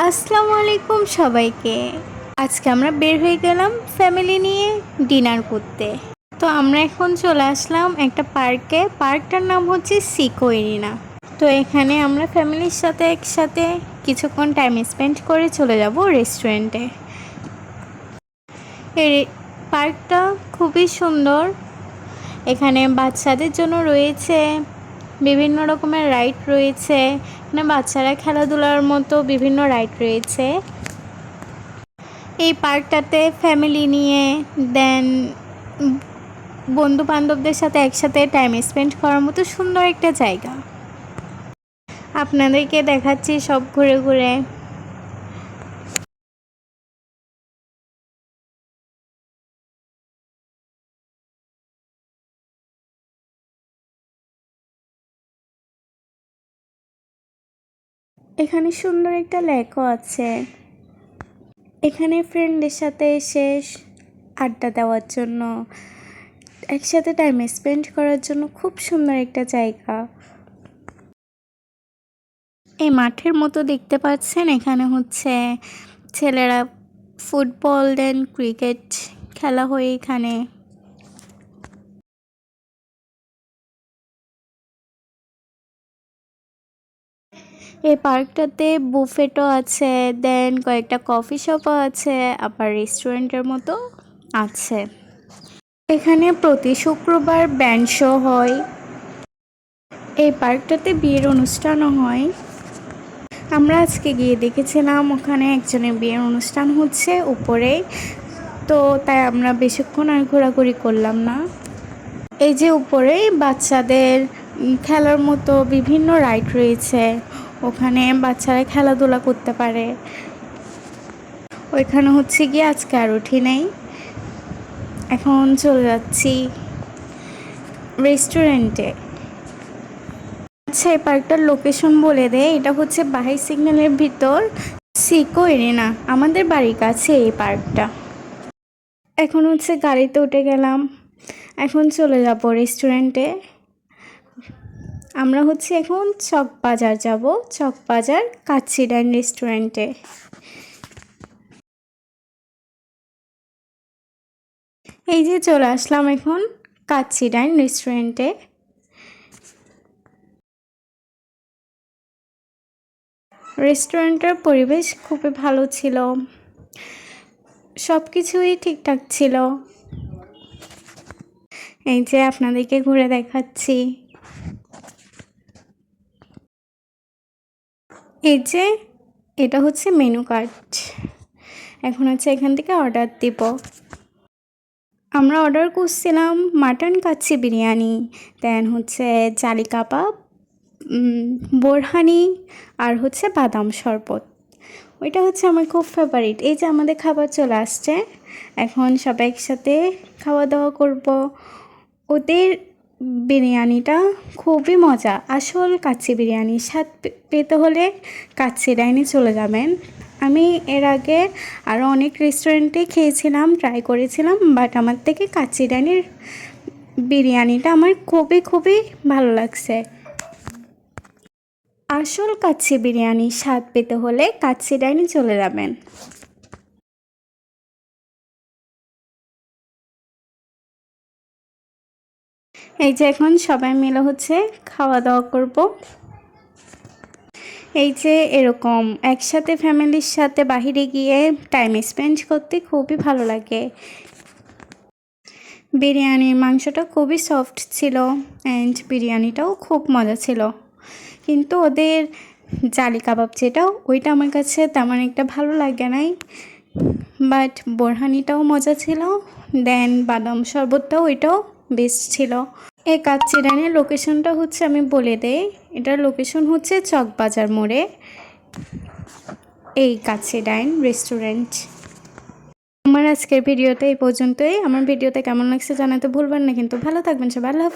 আসসালামু আলাইকুম সবাইকে। আজকে আমরা বের হয়ে গেলাম ফ্যামিলি নিয়ে ডিনার করতে। তো আমরা এখন চলে আসলাম একটা পার্কে। পার্কটার নাম হচ্ছে সিকো এরিনা। তো এখানে আমরা ফ্যামিলির সাথে একসাথে কিছুক্ষণ টাইম স্পেন্ড করে চলে যাব রেস্টুরেন্টে। এই পার্কটা খুবই সুন্দর। এখানে বাচ্চাদের জন্য রয়েছে বিভিন্ন রকমের রাইড রয়েছে। এখানে বাচ্চারা খেলাধুলার মতো বিভিন্ন রাইড রয়েছে। এই পার্কটাতে ফ্যামিলি নিয়ে দেন বন্ধু বান্ধবদের সাথে একসাথে টাইম স্পেন্ড করার মতো সুন্দর একটা জায়গা। আপনাদেরকে দেখাচ্ছি সব ঘুরে ঘুরে। এখানে সুন্দর একটা লেকও আছে। এখানে ফ্রেন্ডদের সাথে এসে আড্ডা দেওয়ার জন্য, একসাথে টাইম স্পেন্ড করার জন্য খুব সুন্দর একটা জায়গা। এই মাঠের মতো দেখতে পাচ্ছেন, এখানে হচ্ছে ছেলেরা ফুটবল দেন ক্রিকেট খেলা হয় এখানে। এই পার্কটাতে বুফেটও আছে, দেন কয়েকটা কফি শপও আছে, আবার রেস্টুরেন্টের মতো আছে। এখানে প্রতি শুক্রবার ব্যান্ড শো হয়। এই পার্কটাতে বিয়ের অনুষ্ঠানও হয়। আমরা আজকে গিয়ে দেখেছিলাম ওখানে একজনের বিয়ের অনুষ্ঠান হচ্ছে উপরে। তো তাই আমরা বেশিক্ষণ আর ঘোরাঘুরি করলাম না। এই যে উপরে বাচ্চাদের খেলার মতো বিভিন্ন রাইড রয়েছে, ওখানে বাচ্চারা খেলাধুলা করতে পারে। ওইখানে হচ্ছে গিয়ে আজকে আর উঠি নাই। এখন চলে যাচ্ছি রেস্টুরেন্টে। আচ্ছা, এই পার্কটার লোকেশন বলে দে। এটা হচ্ছে বাহাই সিগন্যালের ভিতর, সিকো এরিনা। আমাদের বাড়ির কাছে এই পার্কটা। এখন হচ্ছে গাড়িতে উঠে গেলাম, এখন চলে যাব রেস্টুরেন্টে। আমরা হচ্ছে এখন চকবাজার যাব, চকবাজার কাচ্চি ডাইন রেস্টুরেন্টে। এই যে চলে আসলাম এখন কাচ্চি ডাইন রেস্টুরেন্টে। রেস্টুরেন্টের পরিবেশ খুবই ভালো ছিল, সব কিছুই ঠিকঠাক ছিল। এই যে আপনাদেরকে ঘুরে দেখাচ্ছি। এই যে এটা হচ্ছে মেনু কার্ড। এখন হচ্ছে এখান থেকে অর্ডার দিব। আমরা অর্ডার করছিলাম মাটন কাচ্চি বিরিয়ানি, দেন হচ্ছে চালি কাবাব, বোরহানি, আর হচ্ছে বাদাম শরবত। ওইটা হচ্ছে আমার খুব ফেভারিট। এই যে আমাদের খাবার চলে আসছে, এখন সবাই একসাথে খাওয়া দাওয়া করব। ওদের বিরিয়ানিটা খুবই মজা। আসল কাচ্চি বিরিয়ানি স্বাদ পেতে হলে কাচ্চি ডাইনে চলে যাবেন। আমি এর আগে আরও অনেক রেস্টুরেন্টে খেয়েছিলাম, ট্রাই করেছিলাম, বাট আমার থেকে কাচ্চি ডাইনের বিরিয়ানিটা আমার খুবই খুবই ভালো লাগছে। আসল কাচ্চি বিরিয়ানি স্বাদ পেতে হলে কাচ্চি ডাইনে চলে যাবেন। এই যে এখন সবাই মিলে হচ্ছে খাওয়া দাওয়া করব। এই যে এরকম একসাথে ফ্যামিলির সাথে বাহিরে গিয়ে টাইম স্পেন্ড করতে খুবই ভালো লাগে। বিরিয়ানির মাংসটা খুবই সফট ছিল অ্যান্ড বিরিয়ানিটাও খুব মজা ছিল। কিন্তু ওদের জালি কাবাব যেটা, ওইটা আমার কাছে তেমন একটা ভালো লাগে নাই, বাট বোরহানিটাও মজা ছিল। দেন বাদাম শরবতটাও, ওইটাও বেস্ট ছিল। এই কাচ্চি ডাইনের লোকেশনটা হচ্ছে, আমি বলে দেই, এটার লোকেশন হচ্ছে চকবাজার মোড়ে এই কাচ্চি ডাইন রেস্টুরেন্ট। আমার আজকের ভিডিওটা এই পর্যন্তই। আমার ভিডিওতে কেমন লাগছে জানাতে ভুলবেন না, কিন্তু ভালো থাকবেন সবাই। আল্লাহ হাফেজ।